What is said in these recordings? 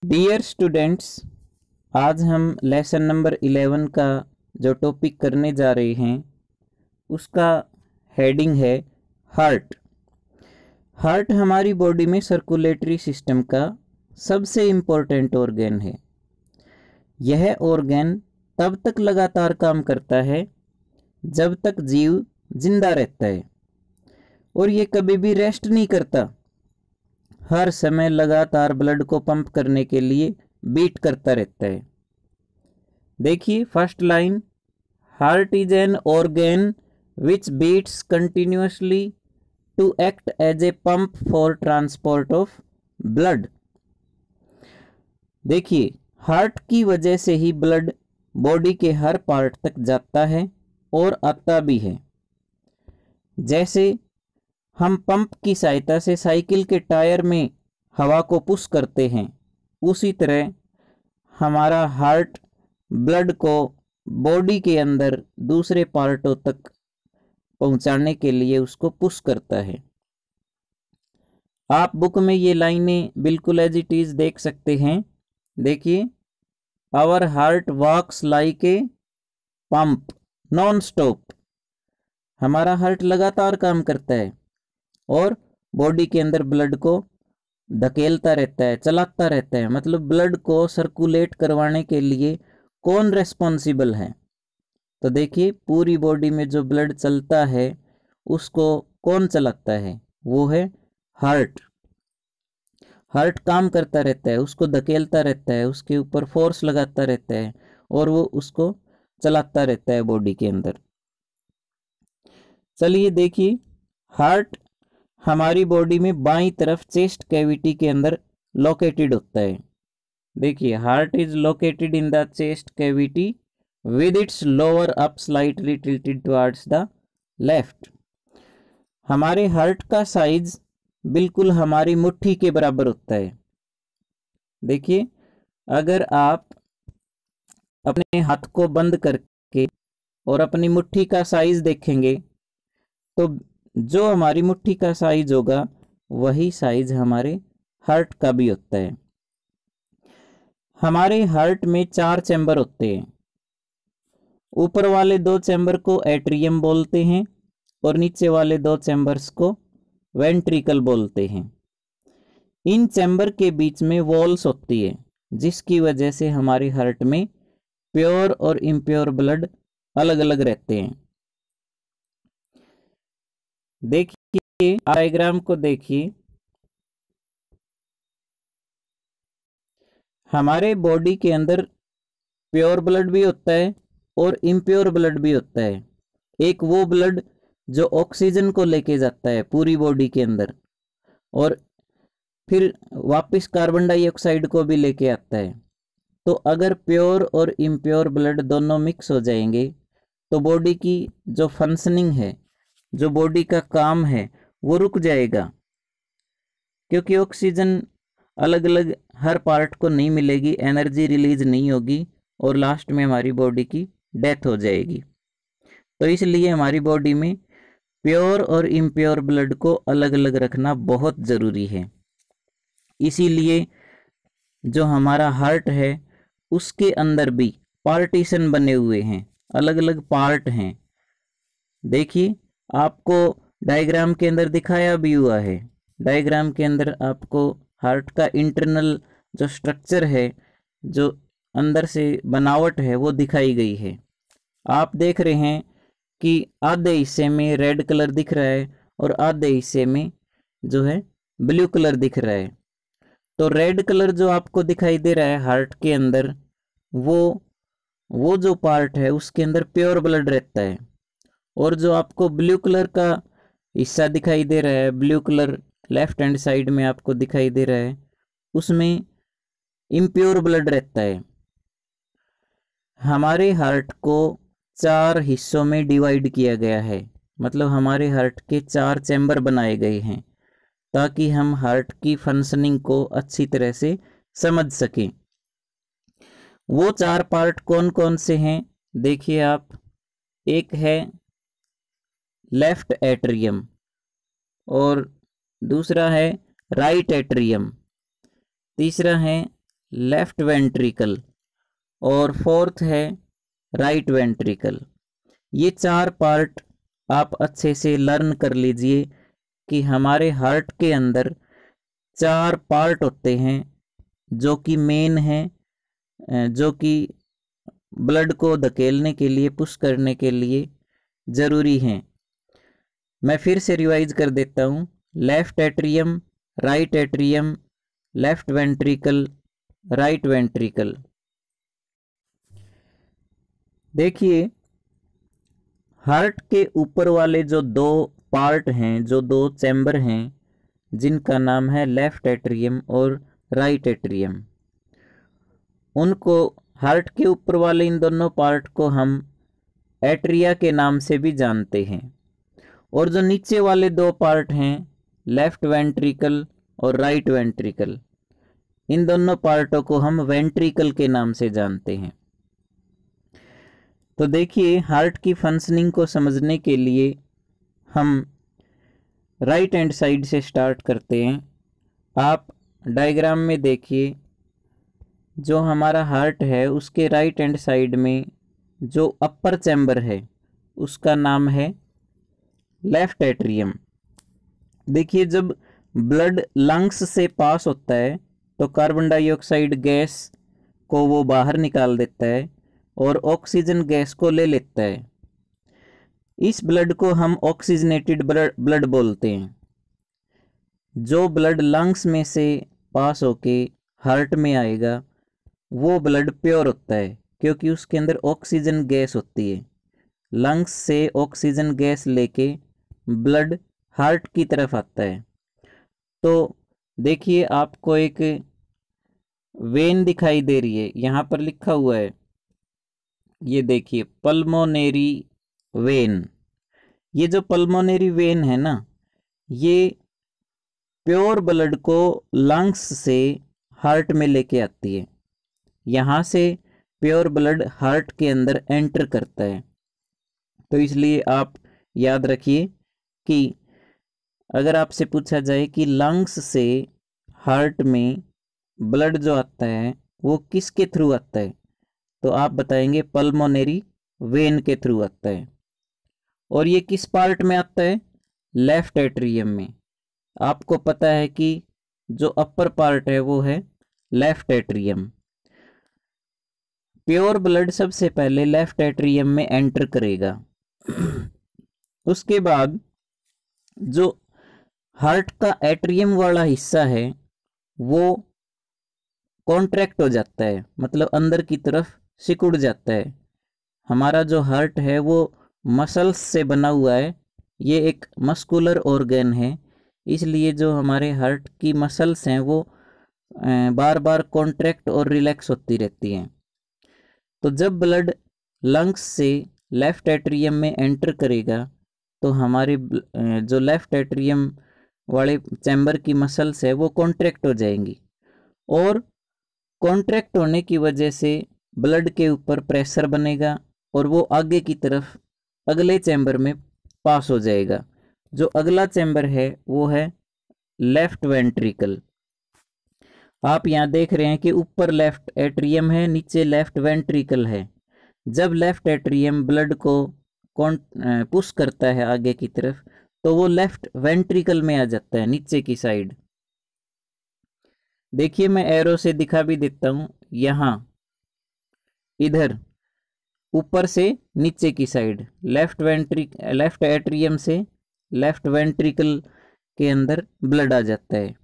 Dear students, आज हम lesson number 11 का जो टॉपिक करने जा रहे हैं उसका हेडिंग है हार्ट। हार्ट हमारी बॉडी में सर्कुलेटरी सिस्टम का सबसे इम्पोर्टेंट ऑर्गन है। यह ऑर्गन तब तक लगातार काम करता है जब तक जीव जिंदा रहता है और ये कभी भी रेस्ट नहीं करता। हर समय लगातार ब्लड को पंप करने के लिए बीट करता रहता है। देखिए first line, heart is an organ which beats continuously to act as a pump for transport of blood. देखिए हार्ट की वजह से ही ब्लड बॉडी के हर पार्ट तक जाता है और आता भी है। जैसे हम पंप की सहायता से साइकिल के टायर में हवा को पुश करते हैं, उसी तरह हमारा हार्ट ब्लड को बॉडी के अंदर दूसरे पार्टों तक पहुंचाने के लिए उसको पुश करता है। आप बुक में ये लाइनें बिल्कुल एज इट इज देख सकते हैं। देखिए, our heart works like a pump non stop. हमारा हार्ट लगातार काम करता है और बॉडी के अंदर ब्लड को धकेलता रहता है, चलाता रहता है। मतलब ब्लड को सर्कुलेट करवाने के लिए कौन रेस्पॉन्सिबल है? तो देखिए, पूरी बॉडी में जो ब्लड चलता है उसको कौन चलाता है? वो है हार्ट। हार्ट काम करता रहता है, उसको धकेलता रहता है, उसके ऊपर फोर्स लगाता रहता है और वो उसको चलाता रहता है बॉडी के अंदर। चलिए देखिए, हार्ट हमारी बॉडी में बाईं तरफ चेस्ट कैविटी के अंदर लोकेटेड होता है। देखिए, heart is located in the chest cavity with its lower up slightly tilted towards the left. हमारे हार्ट का साइज बिल्कुल हमारी मुट्ठी के बराबर होता है। देखिए, अगर आप अपने हाथ को बंद करके और अपनी मुट्ठी का साइज देखेंगे तो जो हमारी मुट्ठी का साइज होगा वही साइज हमारे हार्ट का भी होता है। हमारे हार्ट में 4 चैम्बर होते हैं। ऊपर वाले 2 चैम्बर को एट्रियम बोलते हैं और नीचे वाले 2 चैम्बर्स को वेंट्रिकल बोलते हैं। इन चैम्बर के बीच में वॉल्स होती है जिसकी वजह से हमारे हार्ट में प्योर और इम्प्योर ब्लड अलग अलग रहते हैं। देखिए, डायग्राम को देखिए। हमारे बॉडी के अंदर प्योर ब्लड भी होता है और इम्प्योर ब्लड भी होता है। एक वो ब्लड जो ऑक्सीजन को लेके जाता है पूरी बॉडी के अंदर और फिर वापस कार्बन डाइऑक्साइड को भी लेके आता है। तो अगर प्योर और इम्प्योर ब्लड दोनों मिक्स हो जाएंगे तो बॉडी की जो फंक्शनिंग है, जो बॉडी का काम है, वो रुक जाएगा, क्योंकि ऑक्सीजन अलग अलग हर पार्ट को नहीं मिलेगी, एनर्जी रिलीज नहीं होगी और लास्ट में हमारी बॉडी की डेथ हो जाएगी। तो इसलिए हमारी बॉडी में प्योर और इम्प्योर ब्लड को अलग अलग रखना बहुत ज़रूरी है। इसीलिए जो हमारा हार्ट है उसके अंदर भी पार्टीशन बने हुए हैं, अलग अलग पार्ट हैं। देखिए, आपको डायग्राम के अंदर दिखाया भी हुआ है। डायग्राम के अंदर आपको हार्ट का इंटरनल जो स्ट्रक्चर है, जो अंदर से बनावट है, वो दिखाई गई है। आप देख रहे हैं कि आधे हिस्से में रेड कलर दिख रहा है और आधे हिस्से में जो है ब्लू कलर दिख रहा है। तो रेड कलर जो आपको दिखाई दे रहा है हार्ट के अंदर, वो जो पार्ट है उसके अंदर प्योर ब्लड रहता है। और जो आपको ब्लू कलर का हिस्सा दिखाई दे रहा है, blue colour left hand side में आपको दिखाई दे रहा है, उसमें इम्प्योर ब्लड रहता है। हमारे हार्ट को 4 हिस्सों में डिवाइड किया गया है। मतलब हमारे हार्ट के 4 चैम्बर बनाए गए हैं ताकि हम हार्ट की फंक्शनिंग को अच्छी तरह से समझ सकें। वो 4 पार्ट कौन कौन से हैं देखिए आप। एक है लेफ्ट एट्रियम और दूसरा है राइट एट्रियम, तीसरा है लेफ्ट वेंट्रिकल और फोर्थ है राइट वेंट्रिकल। ये 4 पार्ट आप अच्छे से लर्न कर लीजिए कि हमारे हार्ट के अंदर 4 पार्ट होते हैं जो कि मेन हैं, जो कि ब्लड को धकेलने के लिए, पुश करने के लिए ज़रूरी हैं। मैं फिर से रिवाइज कर देता हूँ। Left atrium, right atrium, left ventricle, right ventricle. देखिए, हार्ट के ऊपर वाले जो 2 पार्ट हैं, जो 2 चैम्बर हैं, जिनका नाम है लेफ्ट एट्रियम और राइट एट्रियम, उनको, हार्ट के ऊपर वाले इन दोनों पार्ट को हम एट्रिया के नाम से भी जानते हैं। और जो नीचे वाले 2 पार्ट हैं, लेफ्ट वेंट्रिकल और राइट वेंट्रिकल, इन दोनों पार्टों को हम वेंट्रिकल के नाम से जानते हैं। तो देखिए, हार्ट की फंक्शनिंग को समझने के लिए हम राइट हैंड साइड से स्टार्ट करते हैं। आप डायग्राम में देखिए, जो हमारा हार्ट है उसके राइट हैंड साइड में जो अपर चैम्बर है उसका नाम है लेफ्ट एट्रियम। देखिए, जब ब्लड लंग्स से पास होता है तो कार्बन डाइऑक्साइड गैस को वो बाहर निकाल देता है और ऑक्सीजन गैस को ले लेता है। इस ब्लड को हम ऑक्सीजनेटेड ब्लड बोलते हैं। जो ब्लड लंग्स में से पास होके हार्ट में आएगा वो ब्लड प्योर होता है, क्योंकि उसके अंदर ऑक्सीजन गैस होती है। लंग्स से ऑक्सीजन गैस लेके ब्लड हार्ट की तरफ आता है। तो देखिए, आपको एक वेन दिखाई दे रही है, यहाँ पर लिखा हुआ है, ये देखिए, पल्मोनेरी वेन। ये जो पल्मोनेरी वेन है ना, ये प्योर ब्लड को लंग्स से हार्ट में लेके आती है। यहाँ से प्योर ब्लड हार्ट के अंदर एंटर करता है। तो इसलिए आप याद रखिए कि अगर आपसे पूछा जाए कि लंग्स से हार्ट में ब्लड जो आता है वो किसके थ्रू आता है, तो आप बताएंगे पल्मोनेरी वेन के थ्रू आता है। और ये किस पार्ट में आता है? लेफ्ट एट्रियम में। आपको पता है कि जो अपर पार्ट है वो है लेफ्ट एट्रियम। प्योर ब्लड सबसे पहले लेफ्ट एट्रियम में एंटर करेगा। उसके बाद जो हार्ट का एट्रियम वाला हिस्सा है वो कॉन्ट्रैक्ट हो जाता है, मतलब अंदर की तरफ सिकुड़ जाता है। हमारा जो हार्ट है वो मसल्स से बना हुआ है, ये एक मस्कुलर ऑर्गन है, इसलिए जो हमारे हार्ट की मसल्स हैं वो बार बार कॉन्ट्रैक्ट और रिलैक्स होती रहती हैं। तो जब ब्लड लंग्स से लेफ्ट एट्रियम में एंटर करेगा तो हमारे जो लेफ्ट एट्रियम वाले चैम्बर की मसल्स है वो कॉन्ट्रैक्ट हो जाएंगी, और कॉन्ट्रैक्ट होने की वजह से ब्लड के ऊपर प्रेशर बनेगा और वो आगे की तरफ अगले चैम्बर में पास हो जाएगा। जो अगला चैम्बर है वो है लेफ्ट वेंट्रिकल। आप यहाँ देख रहे हैं कि ऊपर लेफ्ट एट्रियम है, नीचे लेफ्ट वेंट्रिकल है। जब लेफ्ट एट्रियम ब्लड को पुश करता है आगे की तरफ तो वो लेफ्ट वेंट्रिकल में आ जाता है, नीचे की साइड। देखिए, मैं एरो से दिखा भी देता हूँ, यहाँ इधर ऊपर से नीचे की साइड लेफ्ट एट्रियम से लेफ्ट वेंट्रिकल के अंदर ब्लड आ जाता है,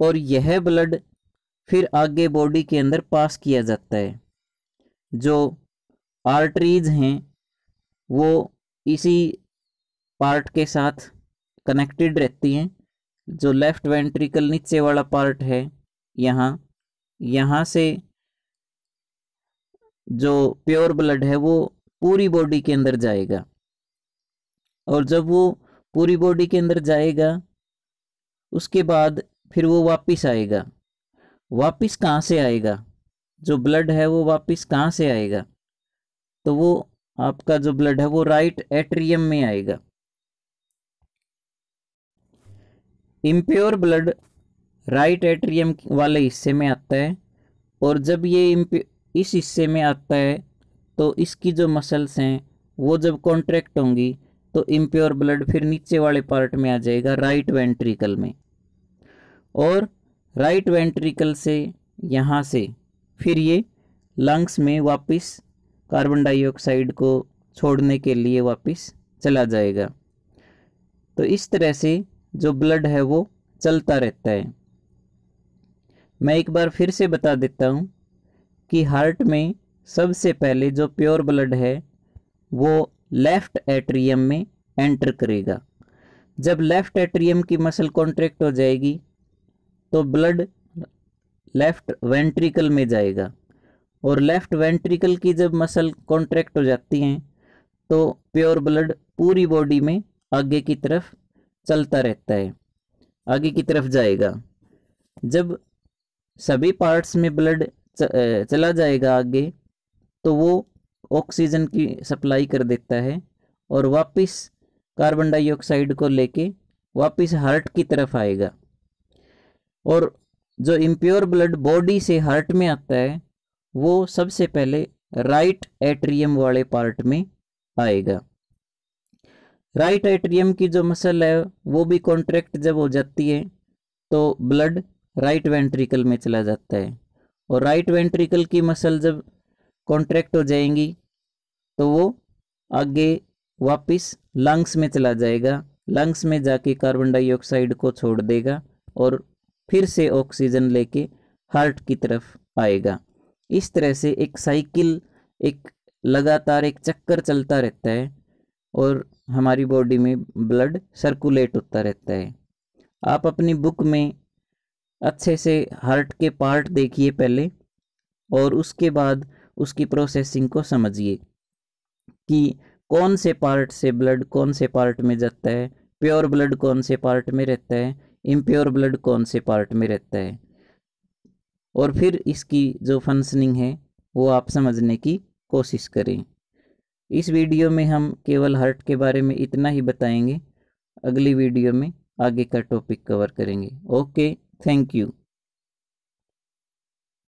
और यह ब्लड फिर आगे बॉडी के अंदर पास किया जाता है। जो आर्टरीज हैं वो इसी पार्ट के साथ कनेक्टेड रहती हैं। जो लेफ्ट वेंट्रिकल नीचे वाला पार्ट है, यहाँ से जो प्योर ब्लड है वो पूरी बॉडी के अंदर जाएगा, और जब वो पूरी बॉडी के अंदर जाएगा उसके बाद फिर वो वापस आएगा। वापस कहाँ से आएगा? जो ब्लड है वो वापस कहाँ से आएगा? तो वो आपका जो ब्लड है वो राइट एट्रियम में आएगा। इम्प्योर ब्लड राइट एट्रियम वाले हिस्से में आता है और जब ये इस हिस्से में आता है तो इसकी जो मसल्स हैं वो जब कॉन्ट्रैक्ट होंगी तो इम्प्योर ब्लड फिर नीचे वाले पार्ट में आ जाएगा, राइट वेंट्रिकल में। और राइट वेंट्रिकल से यहाँ से फिर ये लंग्स में वापस कार्बन डाइऑक्साइड को छोड़ने के लिए वापस चला जाएगा। तो इस तरह से जो ब्लड है वो चलता रहता है। मैं एक बार फिर से बता देता हूँ कि हार्ट में सबसे पहले जो प्योर ब्लड है वो लेफ्ट एट्रियम में एंटर करेगा। जब लेफ्ट एट्रियम की मसल कॉन्ट्रैक्ट हो जाएगी तो ब्लड लेफ्ट वेंट्रिकल में जाएगा, और लेफ्ट वेंट्रिकल की जब मसल कॉन्ट्रैक्ट हो जाती हैं तो प्योर ब्लड पूरी बॉडी में आगे की तरफ चलता रहता है, आगे की तरफ जाएगा। जब सभी पार्ट्स में ब्लड चला जाएगा आगे तो वो ऑक्सीजन की सप्लाई कर देता है और वापस कार्बन डाइऑक्साइड को लेके वापस हार्ट की तरफ आएगा। और जो इम्प्योर ब्लड बॉडी से हार्ट में आता है वो सबसे पहले राइट एट्रियम वाले पार्ट में आएगा। राइट एट्रियम की जो मसल है वो भी कॉन्ट्रैक्ट जब हो जाती है तो ब्लड राइट वेंट्रिकल में चला जाता है, और राइट वेंट्रिकल की मसल जब कॉन्ट्रैक्ट हो जाएंगी तो वो आगे वापस लंग्स में चला जाएगा, लंग्स में जाके कार्बन डाइऑक्साइड को छोड़ देगा और फिर से ऑक्सीजन लेके हार्ट की तरफ आएगा। इस तरह से एक साइकिल, एक लगातार एक चक्कर चलता रहता है और हमारी बॉडी में ब्लड सर्कुलेट होता रहता है। आप अपनी बुक में अच्छे से हार्ट के पार्ट देखिए पहले, और उसके बाद उसकी प्रोसेसिंग को समझिए कि कौन से पार्ट से ब्लड कौन से पार्ट में जाता है, प्योर ब्लड कौन से पार्ट में रहता है, इम्प्योर ब्लड कौन से पार्ट में रहता है, और फिर इसकी जो फंक्शनिंग है वो आप समझने की कोशिश करें। इस वीडियो में हम केवल हार्ट के बारे में इतना ही बताएंगे, अगली वीडियो में आगे का टॉपिक कवर करेंगे। Okay, thank you.